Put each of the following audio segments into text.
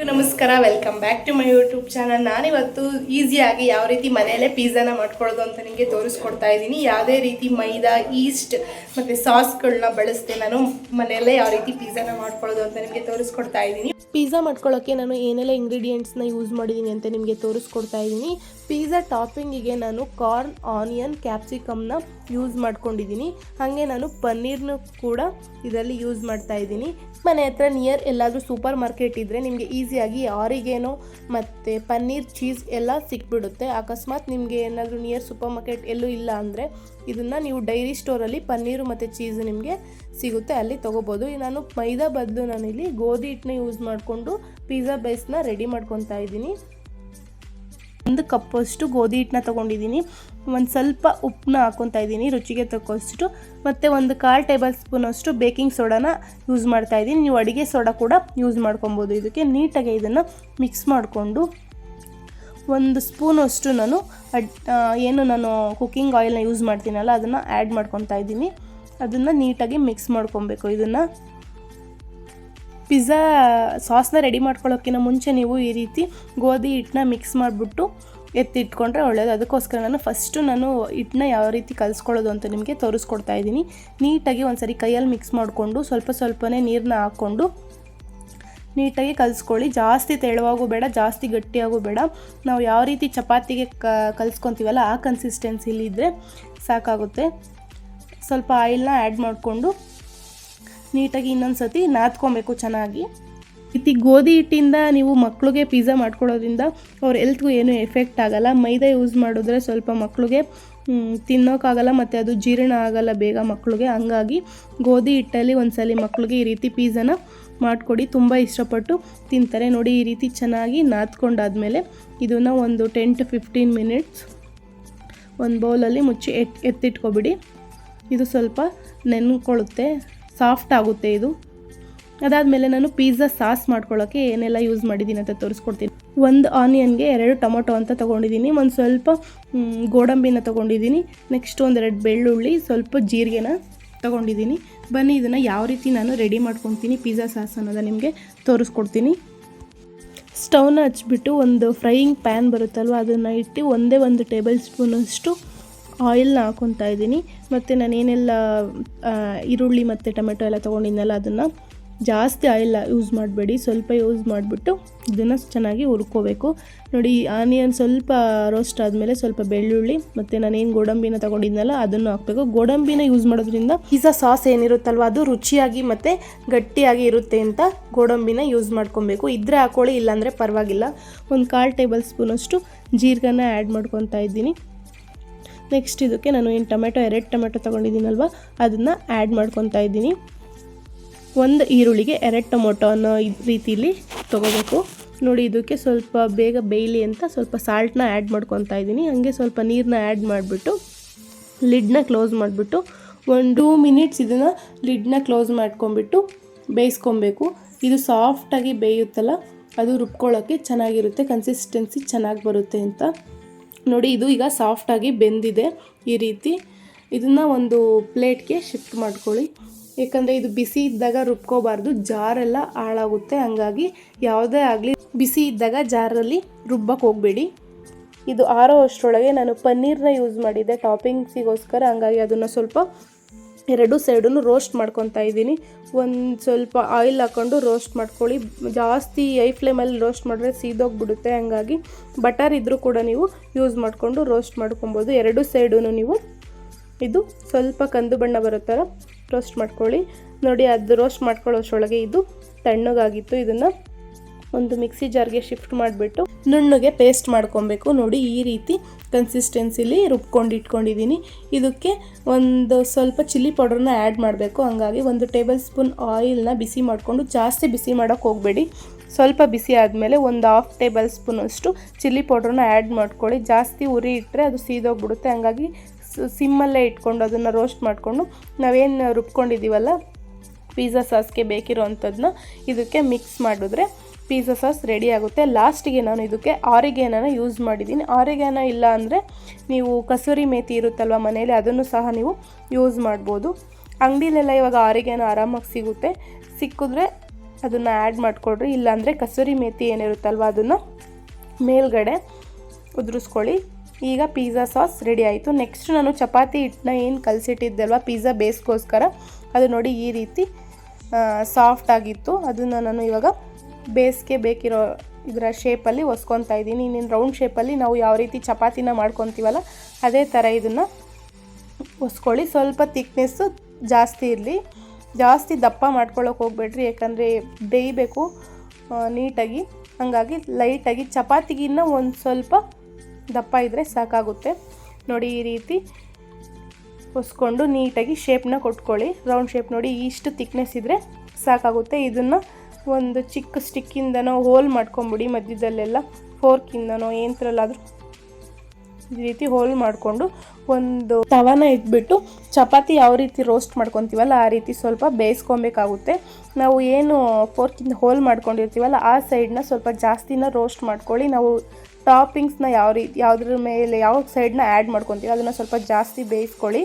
ನಮಸ್ಕಾರ, welcome back to my YouTube channel. ನಾನಿವತ್ತು ಈಸಿಯಾಗಿ ಯಾವ ರೀತಿ ಮನೆಯಲ್ಲೇ ಪಿಜ್ಜಾನ ಮಾಡ್ಕೊಳ್ಳೋದು ಅಂತ ನಿಮಗೆ ತೋರಿಸ್ಕೊಡ್ತಾ ಇದ್ದೀನಿ. ಯಾವುದೇ ರೀತಿ ಮೈದಾ, ಈಸ್ಟ್ ಮತ್ತು ಸಾಸ್ಗಳನ್ನ ಬಳಸ್ದೆ ನಾನು ಮನೆಯಲ್ಲೇ ಯಾವ ರೀತಿ ಪಿಜ್ಜಾನ ಮಾಡ್ಕೊಳ್ಳೋದು ಅಂತ ನಿಮಗೆ ತೋರಿಸ್ಕೊಡ್ತಾ ಇದ್ದೀನಿ. ಪಿಜ್ಜಾ ಮಾಡ್ಕೊಳ್ಳೋಕ್ಕೆ ನಾನು ಏನೆಲ್ಲ ಇಂಗ್ರೀಡಿಯೆಂಟ್ಸ್ನ ಯೂಸ್ ಮಾಡಿದ್ದೀನಿ ಅಂತ ನಿಮಗೆ ತೋರಿಸ್ಕೊಡ್ತಾ ಇದ್ದೀನಿ. ಪಿಜ್ಜಾ ಟಾಪಿಂಗಿಗೆ ನಾನು ಕಾರ್ನ್, ಆನಿಯನ್, ಕ್ಯಾಪ್ಸಿಕಮ್ನ ಯೂಸ್ ಮಾಡ್ಕೊಂಡಿದ್ದೀನಿ. ಹಾಗೆ ನಾನು ಪನ್ನೀರ್ನು ಕೂಡ ಇದರಲ್ಲಿ ಯೂಸ್ ಮಾಡ್ತಾ ಇದ್ದೀನಿ. ಮನೆ ಹತ್ರ ನಿಯರ್ ಎಲ್ಲಾದರೂ ಸೂಪರ್ ಮಾರ್ಕೆಟ್ ಇದ್ದರೆ ನಿಮಗೆ ಈಸಿಯಾಗಿ ಆರಿಗೇನೋ ಮತ್ತು ಪನ್ನೀರ್, ಚೀಸ್ ಎಲ್ಲ ಸಿಕ್ಬಿಡುತ್ತೆ. ಅಕಸ್ಮಾತ್ ನಿಮಗೆ ಏನಾದರೂ ನಿಯರ್ ಸೂಪರ್ ಮಾರ್ಕೆಟ್ ಎಲ್ಲೂ ಇಲ್ಲ ಅಂದರೆ ಇದನ್ನು ನೀವು ಡೈರಿ ಸ್ಟೋರಲ್ಲಿ ಪನ್ನೀರು ಮತ್ತು ಚೀಸು ನಿಮಗೆ ಸಿಗುತ್ತೆ, ಅಲ್ಲಿ ತೊಗೋಬೋದು. ನಾನು ಮೈದಾ ಬದಲು ನಾನಿಲ್ಲಿ ಗೋಧಿ ಹಿಟ್ಟನ್ನ ಯೂಸ್ ಮಾಡಿಕೊಂಡು ಪಿಜ್ಜಾ ಬೇಸ್ನ ರೆಡಿ ಮಾಡ್ಕೊತಾ ಇದ್ದೀನಿ. 1 ಕಪ್ಪಷ್ಟು ಗೋಧಿ ಹಿಟ್ಟನ್ನ ತೊಗೊಂಡಿದ್ದೀನಿ. ಒಂದು ಸ್ವಲ್ಪ ಉಪ್ಪನ್ನ ಹಾಕ್ಕೊತಾ ಇದ್ದೀನಿ ರುಚಿಗೆ ತಕ್ಕಷ್ಟು, ಮತ್ತು 1/4 ಟೇಬಲ್ ಸ್ಪೂನಷ್ಟು ಬೇಕಿಂಗ್ ಸೋಡಾನ ಯೂಸ್ ಮಾಡ್ತಾ ಇದ್ದೀನಿ. ನೀವು ಅಡುಗೆ ಸೋಡಾ ಕೂಡ ಯೂಸ್ ಮಾಡ್ಕೊಬೋದು. ಇದಕ್ಕೆ ನೀಟಾಗಿ ಇದನ್ನು ಮಿಕ್ಸ್ ಮಾಡಿಕೊಂಡು 1 ಸ್ಪೂನಷ್ಟು ನಾನು ಕುಕ್ಕಿಂಗ್ ಆಯಿಲ್ನ ಯೂಸ್ ಮಾಡ್ತೀನಲ್ಲ ಅದನ್ನು ಆ್ಯಡ್ ಮಾಡ್ಕೊತಾ ಇದ್ದೀನಿ. ಅದನ್ನು ನೀಟಾಗಿ ಮಿಕ್ಸ್ ಮಾಡ್ಕೊಬೇಕು. ಇದನ್ನು ಪಿಜ್ಜಾ ಸಾಸ್ನ ರೆಡಿ ಮಾಡ್ಕೊಳ್ಳೋಕ್ಕಿಂತ ಮುಂಚೆ ನೀವು ಈ ರೀತಿ ಗೋಧಿ ಹಿಟ್ಟನ್ನ ಮಿಕ್ಸ್ ಮಾಡಿಬಿಟ್ಟು ಎತ್ತಿಟ್ಕೊಂಡ್ರೆ ಒಳ್ಳೆಯದು. ಅದಕ್ಕೋಸ್ಕರ ನಾನು ಹಿಟ್ಟನ್ನ ಯಾವ ರೀತಿ ಕಲಿಸ್ಕೊಳ್ಳೋದು ಅಂತ ನಿಮಗೆ ತೋರಿಸ್ಕೊಡ್ತಾ ಇದ್ದೀನಿ. ನೀಟಾಗಿ ಒಂದ್ಸರಿ ಕೈಯಲ್ಲಿ ಮಿಕ್ಸ್ ಮಾಡಿಕೊಂಡು ಸ್ವಲ್ಪನೇ ನೀರನ್ನ ಹಾಕ್ಕೊಂಡು ನೀಟಾಗಿ ಕಲಿಸ್ಕೊಳ್ಳಿ. ಜಾಸ್ತಿ ತೆಳುವಾಗೂ ಬೇಡ, ಜಾಸ್ತಿ ಗಟ್ಟಿಯಾಗೂ ಬೇಡ. ನಾವು ಯಾವ ರೀತಿ ಚಪಾತಿಗೆ ಕಲಿಸ್ಕೊತೀವಲ್ಲ ಆ ಕನ್ಸಿಸ್ಟೆನ್ಸಿಲಿ ಇದ್ದರೆ ಸಾಕಾಗುತ್ತೆ. ಸ್ವಲ್ಪ ಆಯಿಲ್ನ ಆ್ಯಡ್ ಮಾಡಿಕೊಂಡು ನೀಟಾಗಿ ಇನ್ನೊಂದು ಸತಿ ನಾದ್ಕೊಬೇಕು ಚೆನ್ನಾಗಿ. ರೀತಿ ಗೋಧಿ ಹಿಟ್ಟಿಂದ ನೀವು ಮಕ್ಕಳಿಗೆ ಪಿಜ್ಜಾ ಮಾಡ್ಕೊಳ್ಳೋದ್ರಿಂದ ಅವ್ರ ಹೆಲ್ತ್ಗೂ ಏನೂ ಎಫೆಕ್ಟ್ ಆಗೋಲ್ಲ. ಮೈದಾ ಯೂಸ್ ಮಾಡಿದ್ರೆ ಸ್ವಲ್ಪ ಮಕ್ಕಳಿಗೆ ತಿನ್ನೋಕ್ಕಾಗಲ್ಲ ಮತ್ತು ಅದು ಜೀರ್ಣ ಆಗೋಲ್ಲ ಬೇಗ ಮಕ್ಕಳಿಗೆ. ಹಂಗಾಗಿ ಗೋಧಿ ಹಿಟ್ಟಲ್ಲಿ ಒಂದ್ಸಲಿ ಮಕ್ಕಳಿಗೆ ಈ ರೀತಿ ಪಿಜ್ಜಾನ ಮಾಡಿಕೊಡಿ, ತುಂಬ ಇಷ್ಟಪಟ್ಟು ತಿಂತಾರೆ. ನೋಡಿ, ಈ ರೀತಿ ಚೆನ್ನಾಗಿ ನಾದ್ಕೊಂಡಾದಮೇಲೆ ಇದನ್ನು ಒಂದು 10 to 15 ಮಿನಿಟ್ಸ್ ಒಂದು ಬೌಲಲ್ಲಿ ಮುಚ್ಚಿ ಎತ್ತಿಟ್ಕೊಬಿಡಿ. ಇದು ಸ್ವಲ್ಪ ನೆನ್ಕೊಳ್ಳುತ್ತೆ, ಸಾಫ್ಟ್ ಆಗುತ್ತೆ ಇದು. ಅದಾದಮೇಲೆ ನಾನು ಪಿಜ್ಜಾ ಸಾಸ್ ಮಾಡ್ಕೊಳ್ಳೋಕ್ಕೆ ಏನೆಲ್ಲ ಯೂಸ್ ಮಾಡಿದ್ದೀನಿ ಅಂತ ತೋರಿಸ್ಕೊಡ್ತೀನಿ. 1 ಆನಿಯನ್ಗೆ 2 ಟೊಮೊಟೊ ಅಂತ ತೊಗೊಂಡಿದ್ದೀನಿ. ಒಂದು ಸ್ವಲ್ಪ ಗೋಡಂಬಿನ ತೊಗೊಂಡಿದ್ದೀನಿ. ನೆಕ್ಸ್ಟ್ 1-2 ಬೆಳ್ಳುಳ್ಳಿ, ಸ್ವಲ್ಪ ಜೀರಿಗೆನ ತೊಗೊಂಡಿದ್ದೀನಿ. ಬನ್ನಿ ಇದನ್ನು ಯಾವ ರೀತಿ ನಾನು ರೆಡಿ ಮಾಡ್ಕೊತೀನಿ ಪಿಜ್ಜಾ ಸಾಸ್ ಅನ್ನೋದನ್ನು ನಿಮಗೆ ತೋರಿಸ್ಕೊಡ್ತೀನಿ. ಸ್ಟವ್ನ ಹಚ್ಬಿಟ್ಟು ಒಂದು ಫ್ರೈಯಿಂಗ್ ಪ್ಯಾನ್ ಬರುತ್ತಲ್ವ ಅದನ್ನು ಇಟ್ಟು 1 ಟೇಬಲ್ ಸ್ಪೂನಷ್ಟು ಆಯಿಲ್ನ ಹಾಕ್ಕೊತಾ ಇದ್ದೀನಿ. ಮತ್ತು ನಾನೇನೆಲ್ಲ ಈರುಳ್ಳಿ ಮತ್ತು ಟೊಮೆಟೊ ಎಲ್ಲ ತೊಗೊಂಡಿದ್ನಲ್ಲ ಅದನ್ನು ಜಾಸ್ತಿ ಆಯಿಲ್ ಯೂಸ್ ಮಾಡಬೇಡಿ, ಸ್ವಲ್ಪ ಯೂಸ್ ಮಾಡಿಬಿಟ್ಟು ಇದನ್ನು ಚೆನ್ನಾಗಿ ಹುರ್ಕೋಬೇಕು. ನೋಡಿ, ಆನಿಯನ್ ಸ್ವಲ್ಪ ರೋಸ್ಟ್ ಆದಮೇಲೆ ಸ್ವಲ್ಪ ಬೆಳ್ಳುಳ್ಳಿ ಮತ್ತು ನಾನೇನು ಗೋಡಂಬಿನ ತೊಗೊಂಡಿದ್ನಲ್ಲ ಅದನ್ನು ಹಾಕಬೇಕು. ಗೋಡಂಬಿನ ಯೂಸ್ ಮಾಡೋದ್ರಿಂದ ಪಿಜ್ಜಾ ಸಾಸ್ ಏನಿರುತ್ತಲ್ವ ಅದು ರುಚಿಯಾಗಿ ಮತ್ತು ಗಟ್ಟಿಯಾಗಿ ಇರುತ್ತೆ ಅಂತ ಗೋಡಂಬಿನ ಯೂಸ್ ಮಾಡ್ಕೊಬೇಕು. ಇದ್ದರೆ ಹಾಕ್ಕೊಳ್ಳಿ, ಇಲ್ಲಾಂದರೆ ಪರವಾಗಿಲ್ಲ. 1/4 ಟೇಬಲ್ ಸ್ಪೂನಷ್ಟು ಜೀರಿಗೆನ ಆ್ಯಡ್ ಮಾಡ್ಕೊತಾ ಇದ್ದೀನಿ. ನೆಕ್ಸ್ಟ್ ಇದಕ್ಕೆ ನಾನು ಏನು 2 ಟೊಮೆಟೊ ತೊಗೊಂಡಿದ್ದೀನಲ್ವ ಅದನ್ನು ಆ್ಯಡ್ ಮಾಡ್ಕೊತಾ ಇದ್ದೀನಿ. 1 ಈರುಳ್ಳಿಗೆ 2 ಟೊಮೊಟೊ ಅನ್ನೋ ರೀತಿಯಲ್ಲಿ ತೊಗೋಬೇಕು. ನೋಡಿ, ಇದಕ್ಕೆ ಸ್ವಲ್ಪ ಬೇಗ ಬೇಯಲಿ ಅಂತ ಸ್ವಲ್ಪ ಸಾಲ್ಟನ್ನ ಆ್ಯಡ್ ಮಾಡ್ಕೊತಾ ಇದ್ದೀನಿ. ಹಾಗೆ ಸ್ವಲ್ಪ ನೀರನ್ನ ಆ್ಯಡ್ ಮಾಡಿಬಿಟ್ಟು ಲಿಡ್ನ ಕ್ಲೋಸ್ ಮಾಡಿಬಿಟ್ಟು 1-2 ಮಿನಿಟ್ಸ್ ಇದನ್ನು ಲಿಡ್ನ ಕ್ಲೋಸ್ ಮಾಡ್ಕೊಂಬಿಟ್ಟು ಬೇಯಿಸ್ಕೊಬೇಕು. ಇದು ಸಾಫ್ಟಾಗಿ ಬೇಯುತ್ತಲ್ಲ ಅದು ರುಬ್ಕೊಳ್ಳೋಕ್ಕೆ ಚೆನ್ನಾಗಿರುತ್ತೆ, ಕನ್ಸಿಸ್ಟೆನ್ಸಿ ಚೆನ್ನಾಗಿ ಬರುತ್ತೆ ಅಂತ. ನೋಡಿ, ಇದು ಈಗ ಸಾಫ್ಟಾಗಿ ಬೆಂದಿದೆ. ಈ ರೀತಿ ಇದನ್ನು ಒಂದು ಪ್ಲೇಟ್ಗೆ ಶಿಫ್ಟ್ ಮಾಡ್ಕೊಳ್ಳಿ. ಯಾಕಂದರೆ ಇದು ಬಿಸಿ ಇದ್ದಾಗ ರುಬ್ಕೋಬಾರ್ದು, ಜಾರೆಲ್ಲ ಹಾಳಾಗುತ್ತೆ. ಹಂಗಾಗಿ ಯಾವುದೇ ಆಗಲಿ ಬಿಸಿ ಇದ್ದಾಗ ಜಾರಲ್ಲಿ ರುಬ್ಬಕ್ಕೆ ಹೋಗಬೇಡಿ. ಇದು ಆರೋ ಅಷ್ಟರೊಳಗೆ ನಾನು ಪನ್ನೀರ್ನ ಯೂಸ್ ಮಾಡಿದ್ದೆ ಟಾಪಿಂಗ್ಸಿಗೋಸ್ಕರ. ಹಂಗಾಗಿ ಅದನ್ನು ಸ್ವಲ್ಪ 2 ಸೈಡನ್ನು ರೋಸ್ಟ್ ಮಾಡ್ಕೊತಾ ಇದ್ದೀನಿ. ಒಂದು ಸ್ವಲ್ಪ ಆಯಿಲ್ ಹಾಕ್ಕೊಂಡು ರೋಸ್ಟ್ ಮಾಡ್ಕೊಳ್ಳಿ. ಜಾಸ್ತಿ ಐ ಫ್ಲೇಮಲ್ಲಿ ರೋಸ್ಟ್ ಮಾಡಿದ್ರೆ ಸೀದೋಗಿಬಿಡುತ್ತೆ. ಹಂಗಾಗಿ ಬಟರ್ ಇದ್ದರೂ ಕೂಡ ನೀವು ಯೂಸ್ ಮಾಡಿಕೊಂಡು ರೋಸ್ಟ್ ಮಾಡ್ಕೊಬೋದು. 2 ಸೈಡೂ ನೀವು ಇದು ಸ್ವಲ್ಪ ಕಂದು ಬಣ್ಣ ಬರೋ ಥರ ರೋಸ್ಟ್ ಮಾಡ್ಕೊಳ್ಳಿ. ನೋಡಿ, ಅದು ರೋಸ್ಟ್ ಮಾಡ್ಕೊಳ್ಳೋಷ್ಟರೊಳಗೆ ಇದು ತಣ್ಣಗಾಗಿತ್ತು. ಇದನ್ನು ಒಂದು ಮಿಕ್ಸಿ ಜಾರ್ಗೆ ಶಿಫ್ಟ್ ಮಾಡಿಬಿಟ್ಟು ನುಣ್ಣಗೆ ಪೇಸ್ಟ್ ಮಾಡ್ಕೊಬೇಕು. ನೋಡಿ, ಈ ರೀತಿ ಕನ್ಸಿಸ್ಟೆನ್ಸಿಲಿ ರುಬ್ಕೊಂಡು ಇಟ್ಕೊಂಡಿದ್ದೀನಿ. ಇದಕ್ಕೆ ಒಂದು ಸ್ವಲ್ಪ ಚಿಲ್ಲಿ ಪೌಡರ್ನ ಆ್ಯಡ್ ಮಾಡಬೇಕು. ಹಂಗಾಗಿ 1 ಟೇಬಲ್ ಸ್ಪೂನ್ ಆಯಿಲ್ನ ಬಿಸಿ ಮಾಡಿಕೊಂಡು, ಜಾಸ್ತಿ ಬಿಸಿ ಮಾಡೋಕ್ಕೆ ಹೋಗಬೇಡಿ. ಸ್ವಲ್ಪ ಬಿಸಿ ಆದಮೇಲೆ 1/2 ಟೇಬಲ್ ಸ್ಪೂನಷ್ಟು ಚಿಲ್ಲಿ ಪೌಡ್ರನ್ನ ಆ್ಯಡ್ ಮಾಡ್ಕೊಳ್ಳಿ. ಜಾಸ್ತಿ ಉರಿ ಇಟ್ಟರೆ ಅದು ಸೀದೋಗ್ಬಿಡುತ್ತೆ. ಹಂಗಾಗಿ ಸಿಮ್ಮಲ್ಲೇ ಇಟ್ಕೊಂಡು ಅದನ್ನು ರೋಸ್ಟ್ ಮಾಡಿಕೊಂಡು ನಾವೇನು ರುಬ್ಕೊಂಡಿದ್ದೀವಲ್ಲ ಪಿಜ್ಜಾ ಸಾಸ್ಗೆ ಬೇಕಿರೋ ಅಂಥದ್ದನ್ನ ಇದಕ್ಕೆ ಮಿಕ್ಸ್ ಮಾಡಿದ್ರೆ ಪಿಜ್ಜಾ ಸಾಸ್ ರೆಡಿ ಆಗುತ್ತೆ. ಲಾಸ್ಟಿಗೆ ನಾನು ಇದಕ್ಕೆ ಆರಿಗ್ಯಾನೋನ ಯೂಸ್ ಮಾಡಿದ್ದೀನಿ. ಆರಿಗ್ಯಾನೋ ಇಲ್ಲ ಅಂದರೆ ನೀವು ಕಸೂರಿ ಮೇಥಿ ಇರುತ್ತಲ್ವ ಮನೇಲಿ, ಅದನ್ನು ಸಹ ನೀವು ಯೂಸ್ ಮಾಡ್ಬೋದು. ಅಂಗಡಿಲೆಲ್ಲ ಇವಾಗ ಆರಿಗ್ಯಾನೋ ಆರಾಮಾಗಿ ಸಿಗುತ್ತೆ. ಸಿಕ್ಕಿದ್ರೆ ಅದನ್ನು ಆ್ಯಡ್ ಮಾಡಿಕೊಡ್ರಿ. ಇಲ್ಲಾಂದರೆ ಕಸೂರಿ ಮೇಥಿ ಏನಿರುತ್ತಲ್ವ ಅದನ್ನು ಮೇಲ್ಗಡೆ ಉದುರಿಸ್ಕೊಳ್ಳಿ. ಈಗ ಪಿಜ್ಜಾ ಸಾಸ್ ರೆಡಿ ಆಯಿತು. ನೆಕ್ಸ್ಟ್ ನಾನು ಚಪಾತಿ ಹಿಟ್ಟನ್ನ ಏನು ಕಲಸಿಟ್ಟಿದ್ದಲ್ವ ಪಿಜ್ಜಾ ಬೇಸ್ಗೋಸ್ಕರ, ಅದು ನೋಡಿ ಈ ರೀತಿ ಸಾಫ್ಟ್ ಆಗಿತ್ತು. ಅದನ್ನು ನಾನು ಇವಾಗ ಬೇಸ್ಗೆ ಬೇಕಿರೋ ಇದರ ಶೇಪಲ್ಲಿ ಒಸ್ಕೊತಾ ಇದ್ದೀನಿ. ಇನ್ನೇನು ರೌಂಡ್ ಶೇಪಲ್ಲಿ ನಾವು ಯಾವ ರೀತಿ ಚಪಾತಿನ ಮಾಡ್ಕೊತೀವಲ್ಲ ಅದೇ ಥರ ಇದನ್ನು ಒಸ್ಕೊಳ್ಳಿ. ಸ್ವಲ್ಪ ತಿಕ್ನೆಸ್ಸು ಜಾಸ್ತಿ ಇರಲಿ, ಜಾಸ್ತಿ ದಪ್ಪ ಮಾಡ್ಕೊಳ್ಳೋಕೆ ಹೋಗ್ಬೇಡ್ರಿ, ಯಾಕಂದರೆ ಬೇಯಬೇಕು ನೀಟಾಗಿ. ಹಾಗಾಗಿ ಲೈಟಾಗಿ ಚಪಾತಿಗಿನ್ನ ಒಂದು ಸ್ವಲ್ಪ ದಪ್ಪ ಇದ್ದರೆ ಸಾಕಾಗುತ್ತೆ. ನೋಡಿ ಈ ರೀತಿ ಒಸ್ಕೊಂಡು ನೀಟಾಗಿ ಶೇಪ್ನ ಕೊಟ್ಕೊಳ್ಳಿ. ರೌಂಡ್ ಶೇಪ್ ನೋಡಿ ಇಷ್ಟು ತಿಕ್ನೆಸ್ ಇದ್ದರೆ ಸಾಕಾಗುತ್ತೆ. ಇದನ್ನು ಒಂದು ಚಿಕ್ಕ ಸ್ಟಿಕ್ಕಿಂದನೋ ಹೋಲ್ ಮಾಡ್ಕೊಂಬಿಡಿ, ಮಧ್ಯದಲ್ಲೆಲ್ಲ ಫೋರ್ಕಿಂದನೋ ಏನತ್ರಲ್ಲಾದರೂ ಈ ರೀತಿ ಹೋಲ್ ಮಾಡಿಕೊಂಡು ಒಂದು ತವಾನ ಇಟ್ಬಿಟ್ಟು ಚಪಾತಿ ಯಾವ ರೀತಿ ರೋಸ್ಟ್ ಮಾಡ್ಕೊತೀವಲ್ಲ ಆ ರೀತಿ ಸ್ವಲ್ಪ ಬೇಯಿಸ್ಕೊಬೇಕಾಗುತ್ತೆ. ನಾವು ಏನು ಫೋರ್ಕಿಂದ ಹೋಲ್ ಮಾಡ್ಕೊಂಡಿರ್ತೀವಲ್ಲ ಆ ಸೈಡನ್ನ ಸ್ವಲ್ಪ ಜಾಸ್ತಿನ ರೋಸ್ಟ್ ಮಾಡ್ಕೊಳ್ಳಿ. ನಾವು ಟಾಪಿಂಗ್ಸ್ನ ಯಾವುದ್ರ ಮೇಲೆ ಯಾವ ಸೈಡನ್ನ ಆ್ಯಡ್ ಮಾಡ್ಕೊತೀವಿ ಅದನ್ನು ಸ್ವಲ್ಪ ಜಾಸ್ತಿ ಬೇಯಿಸ್ಕೊಳ್ಳಿ.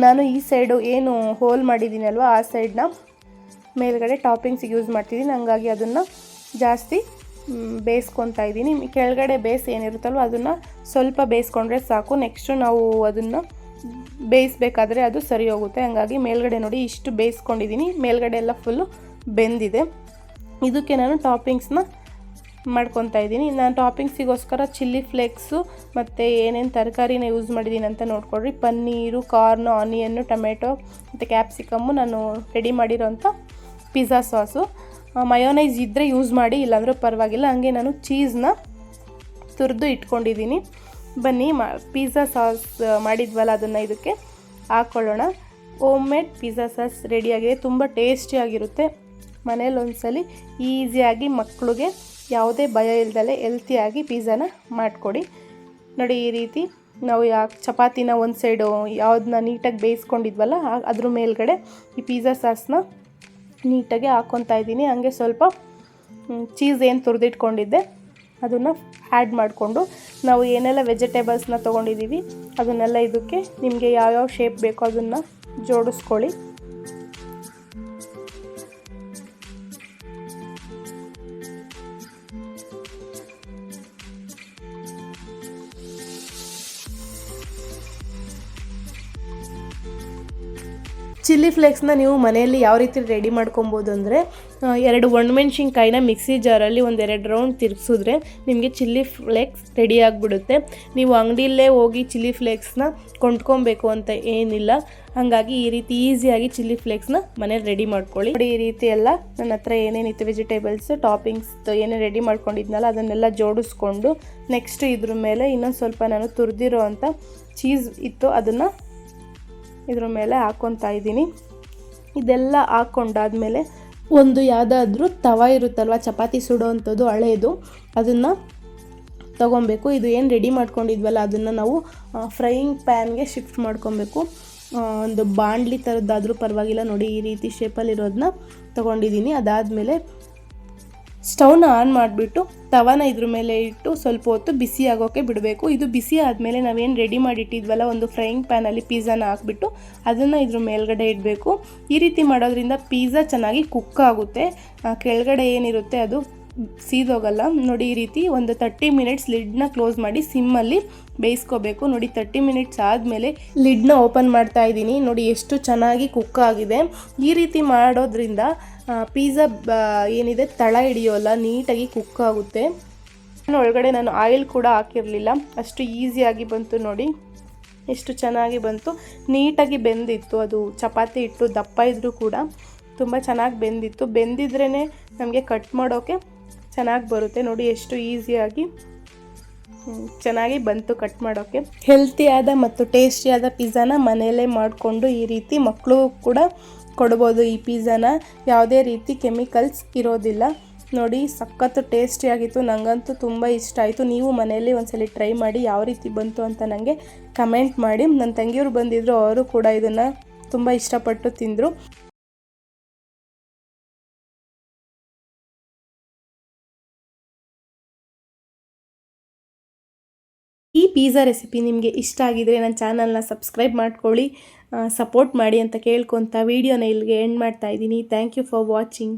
ನಾನು ಈ ಸೈಡು ಏನು ಹೋಲ್ ಮಾಡಿದ್ದೀನಲ್ವ ಆ ಸೈಡನ್ನ ಮೇಲ್ಗಡೆ ಟಾಪಿಂಗ್ಸಿಗೆ ಯೂಸ್ ಮಾಡ್ತಿದ್ದೀನಿ, ಹಂಗಾಗಿ ಅದನ್ನು ಜಾಸ್ತಿ ಬೇಯಿಸ್ಕೊತಾ ಇದ್ದೀನಿ. ಕೆಳಗಡೆ ಬೇಸ್ ಏನಿರುತ್ತಲ್ವ ಅದನ್ನು ಸ್ವಲ್ಪ ಬೇಯಿಸ್ಕೊಂಡ್ರೆ ಸಾಕು. ನೆಕ್ಸ್ಟು ನಾವು ಅದನ್ನು ಬೇಯಿಸ್ಬೇಕಾದ್ರೆ ಅದು ಸರಿ ಹೋಗುತ್ತೆ. ಹಂಗಾಗಿ ಮೇಲ್ಗಡೆ ನೋಡಿ ಇಷ್ಟು ಬೇಯಿಸ್ಕೊಂಡಿದ್ದೀನಿ, ಮೇಲ್ಗಡೆ ಎಲ್ಲ ಫುಲ್ಲು ಬೆಂದಿದೆ. ಇದಕ್ಕೆ ನಾನು ಟಾಪಿಂಗ್ಸ್ನ ಮಾಡ್ಕೊತಾ ಇದ್ದೀನಿ. ನಾನು ಟಾಪಿಂಗ್ಸಿಗೋಸ್ಕರ ಚಿಲ್ಲಿ ಫ್ಲೇಕ್ಸು ಮತ್ತು ಏನೇನು ತರಕಾರಿನ ಯೂಸ್ ಮಾಡಿದ್ದೀನಿ ಅಂತ ನೋಡ್ಕೊಳ್ರಿ. ಪನ್ನೀರು, ಕಾರ್ನ್, ಆನಿಯನ್ನು, ಟೊಮೆಟೊ ಮತ್ತು ಕ್ಯಾಪ್ಸಿಕಮ್ಮು ನಾನು ರೆಡಿ ಮಾಡಿರೋಂಥ ಪಿಜ್ಜಾ ಸಾಸು. ಮಯೋನೈಸ್ ಇದ್ದರೆ ಯೂಸ್ ಮಾಡಿ, ಇಲ್ಲಾಂದರೂ ಪರವಾಗಿಲ್ಲ. ಹಾಗೆ ನಾನು ಚೀಸ್ನ ತುರಿದು ಇಟ್ಕೊಂಡಿದ್ದೀನಿ. ಬನ್ನಿ ಪಿಜ್ಜಾ ಸಾಸ್ ಮಾಡಿದ್ವಲ್ಲ ಅದನ್ನು ಇದಕ್ಕೆ ಹಾಕ್ಕೊಳ್ಳೋಣ. ಹೋಮ್ ಮೇಡ್ ಪಿಜ್ಜಾ ಸಾಸ್ ರೆಡಿಯಾಗಿದೆ. ತುಂಬ ಟೇಸ್ಟಿಯಾಗಿರುತ್ತೆ. ಮನೇಲಿ ಒಂದ್ಸಲಿ ಈಸಿಯಾಗಿ ಮಕ್ಕಳಿಗೆ ಯಾವುದೇ ಭಯ ಇಲ್ದಲೆ ಹೆಲ್ತಿಯಾಗಿ ಪಿಜ್ಜಾನ ಮಾಡಿಕೊಡಿ. ನೋಡಿ ಈ ರೀತಿ ನಾವು ಚಪಾತಿನ ಒಂದು ಸೈಡು ಯಾವುದನ್ನ ನೀಟಾಗಿ ಬೇಯಿಸ್ಕೊಂಡಿದ್ವಲ್ಲ ಅದ್ರ ಮೇಲ್ಗಡೆ ಈ ಪಿಜ್ಜಾ ಸಾಸ್ನ ನೀಟಾಗಿ ಹಾಕ್ಕೊತಾ ಇದ್ದೀನಿ. ಹಂಗೆ ಸ್ವಲ್ಪ ಚೀಸ್ ಏನು ತುರಿದಿಟ್ಕೊಂಡಿದ್ದೆ ಅದನ್ನು ಆ್ಯಡ್ ಮಾಡಿಕೊಂಡು ನಾವು ಏನೆಲ್ಲ ವೆಜಿಟೇಬಲ್ಸ್ನ ತೊಗೊಂಡಿದ್ದೀವಿ ಅದನ್ನೆಲ್ಲ ಇದಕ್ಕೆ ನಿಮಗೆ ಯಾವ್ಯಾವ ಶೇಪ್ ಬೇಕೋ ಅದನ್ನು ಜೋಡಿಸ್ಕೊಳ್ಳಿ. ಚಿಲ್ಲಿ ಫ್ಲೇಕ್ಸ್ನ ನೀವು ಮನೆಯಲ್ಲಿ ಯಾವ ರೀತಿ ರೆಡಿ ಮಾಡ್ಕೊಬೋದು ಅಂದರೆ, 2 ಒಣಮೆಣ್ಸಿನ್ಕಾಯಿನ ಮಿಕ್ಸಿ ಜಾರಲ್ಲಿ ಒಂದು 2 ರೌಂಡ್ ತಿರುಗಿಸಿದ್ರೆ ನಿಮಗೆ ಚಿಲ್ಲಿ ಫ್ಲೇಕ್ಸ್ ರೆಡಿ ಆಗಿಬಿಡುತ್ತೆ. ನೀವು ಅಂಗಡಿಯಲ್ಲೇ ಹೋಗಿ ಚಿಲ್ಲಿ ಫ್ಲೇಕ್ಸ್ನ ಕೊಂಡ್ಕೊಬೇಕು ಅಂತ ಏನಿಲ್ಲ. ಹಾಗಾಗಿ ಈ ರೀತಿ ಈಸಿಯಾಗಿ ಚಿಲ್ಲಿ ಫ್ಲೇಕ್ಸ್ನ ಮನೇಲಿ ರೆಡಿ ಮಾಡ್ಕೊಳ್ಳಿ. ನೋಡಿ ಈ ರೀತಿ ಎಲ್ಲ ನನ್ನ ಹತ್ರ ಏನೇನಿತ್ತು ವೆಜಿಟೇಬಲ್ಸ್ ಟಾಪಿಂಗ್ಸ್ ಏನೇ ರೆಡಿ ಮಾಡ್ಕೊಂಡಿದ್ನಲ್ಲ ಅದನ್ನೆಲ್ಲ ಜೋಡಿಸ್ಕೊಂಡು ನೆಕ್ಸ್ಟ್ ಇದ್ರ ಮೇಲೆ ಇನ್ನೊಂದು ಸ್ವಲ್ಪ ನಾನು ತುರಿದಿರೋ ಅಂಥ ಚೀಸ್ ಇತ್ತು ಅದನ್ನು ಇದ್ರ ಮೇಲೆ ಹಾಕ್ಕೊತಾ ಇದ್ದೀನಿ. ಇದೆಲ್ಲ ಹಾಕ್ಕೊಂಡಾದ್ಮೇಲೆ ಒಂದು ಯಾವುದಾದ್ರೂ ತವ ಇರುತ್ತಲ್ವ ಚಪಾತಿ ಸುಡೋ ಅಂಥದ್ದು ಹಳೇದು, ಅದನ್ನು ತೊಗೊಬೇಕು. ಇದು ಏನು ರೆಡಿ ಮಾಡ್ಕೊಂಡಿದ್ವಲ್ಲ ಅದನ್ನು ನಾವು ಫ್ರೈಯಿಂಗ್ ಪ್ಯಾನ್ಗೆ ಶಿಫ್ಟ್ ಮಾಡ್ಕೊಬೇಕು. ಒಂದು ಬಾಣಲಿ ಥರದ್ದಾದರೂ ಪರವಾಗಿಲ್ಲ. ನೋಡಿ ಈ ರೀತಿ ಶೇಪಲ್ಲಿರೋದನ್ನ ತೊಗೊಂಡಿದ್ದೀನಿ. ಅದಾದಮೇಲೆ ಸ್ಟವ್ನ ಆನ್ ಮಾಡಿಬಿಟ್ಟು ತವಾನ ಇದ್ರ ಮೇಲೆ ಇಟ್ಟು ಸ್ವಲ್ಪ ಹೊತ್ತು ಬಿಸಿ ಆಗೋಕ್ಕೆ ಬಿಡಬೇಕು. ಇದು ಬಿಸಿ ಆದಮೇಲೆ ನಾವೇನು ರೆಡಿ ಮಾಡಿಟ್ಟಿದ್ವಲ್ಲ ಒಂದು ಫ್ರೈಯಿಂಗ್ ಪ್ಯಾನಲ್ಲಿ ಪಿಜ್ಜಾನ ಹಾಕ್ಬಿಟ್ಟು ಅದನ್ನು ಇದ್ರ ಮೇಲ್ಗಡೆ ಇಡಬೇಕು. ಈ ರೀತಿ ಮಾಡೋದ್ರಿಂದ ಪಿಜ್ಜಾ ಚೆನ್ನಾಗಿ ಕುಕ್ ಆಗುತ್ತೆ, ಕೆಳಗಡೆ ಏನಿರುತ್ತೆ ಅದು ಸೀದೋಗಲ್ಲ. ನೋಡಿ ಈ ರೀತಿ ಒಂದು 30 ಮಿನಿಟ್ಸ್ ಲಿಡ್ನ ಕ್ಲೋಸ್ ಮಾಡಿ ಸಿಮ್ಮಲ್ಲಿ ಬೇಯಿಸ್ಕೋಬೇಕು. ನೋಡಿ 30 ಮಿನಿಟ್ಸ್ ಆದಮೇಲೆ ಲಿಡ್ನ ಓಪನ್ ಮಾಡ್ತಾ ಇದ್ದೀನಿ. ನೋಡಿ ಎಷ್ಟು ಚೆನ್ನಾಗಿ ಕುಕ್ ಆಗಿದೆ. ಈ ರೀತಿ ಮಾಡೋದ್ರಿಂದ ಪಿಜ್ಜಾ ಏನಿದೆ ತಳ ಹಿಡಿಯೋಲ್ಲ, ನೀಟಾಗಿ ಕುಕ್ ಆಗುತ್ತೆ. ಒಳಗಡೆ ನಾನು ಆಯಿಲ್ ಕೂಡ ಹಾಕಿರಲಿಲ್ಲ, ಅಷ್ಟು ಈಸಿಯಾಗಿ ಬಂತು. ನೋಡಿ ಎಷ್ಟು ಚೆನ್ನಾಗಿ ಬಂತು, ನೀಟಾಗಿ ಬೆಂದಿತ್ತು. ಅದು ಚಪಾತಿ ಹಿಟ್ಟು ದಪ್ಪ ಇದ್ದರೂ ಕೂಡ ತುಂಬ ಚೆನ್ನಾಗಿ ಬೆಂದಿತ್ತು. ಬೆಂದಿದ್ರೇ ನಮಗೆ ಕಟ್ ಮಾಡೋಕ್ಕೆ ಚೆನ್ನಾಗಿ ಬರುತ್ತೆ. ನೋಡಿ ಎಷ್ಟು ಈಸಿಯಾಗಿ ಚೆನ್ನಾಗಿ ಬಂತು ಕಟ್ ಮಾಡೋಕ್ಕೆ. ಹೆಲ್ತಿಯಾದ ಮತ್ತು ಟೇಸ್ಟಿಯಾದ ಪಿಜ್ಜಾನ ಮನೆಯಲ್ಲೇ ಮಾಡಿಕೊಂಡು ಈ ರೀತಿ ಮಕ್ಕಳು ಕೂಡ ಕೊಡ್ಬೋದು. ಈ ಪಿಜ್ಜಾನ ಯಾವುದೇ ರೀತಿ ಕೆಮಿಕಲ್ಸ್ ಇರೋದಿಲ್ಲ. ನೋಡಿ ಸಖತ್ತು ಟೇಸ್ಟಿಯಾಗಿತ್ತು, ನನಗಂತೂ ತುಂಬ ಇಷ್ಟ ಆಯಿತು. ನೀವು ಮನೆಯಲ್ಲಿ ಒಂದ್ಸಲಿ ಟ್ರೈ ಮಾಡಿ ಯಾವ ರೀತಿ ಬಂತು ಅಂತ ನನಗೆ ಕಮೆಂಟ್ ಮಾಡಿ. ನನ್ನ ತಂಗಿಯವರು ಬಂದಿದ್ದರು, ಅವರು ಕೂಡ ಇದನ್ನು ತುಂಬ ಇಷ್ಟಪಟ್ಟು ತಿಂದರು. ಈ ಪಿಜ್ಜಾ ರೆಸಿಪಿ ನಿಮಗೆ ಇಷ್ಟ ಆಗಿದರೆ ನನ್ನ ಚಾನಲ್ನ ಸಬ್ಸ್ಕ್ರೈಬ್ ಮಾಡ್ಕೊಳ್ಳಿ, ಸಪೋರ್ಟ್ ಮಾಡಿ ಅಂತ ಕೇಳ್ಕೊತ ವಿಡಿಯೋನ ಇಲ್ಲಿಗೆ ಎಂಡ್ ಮಾಡ್ತಾ ಇದ್ದೀನಿ. Thank you for watching.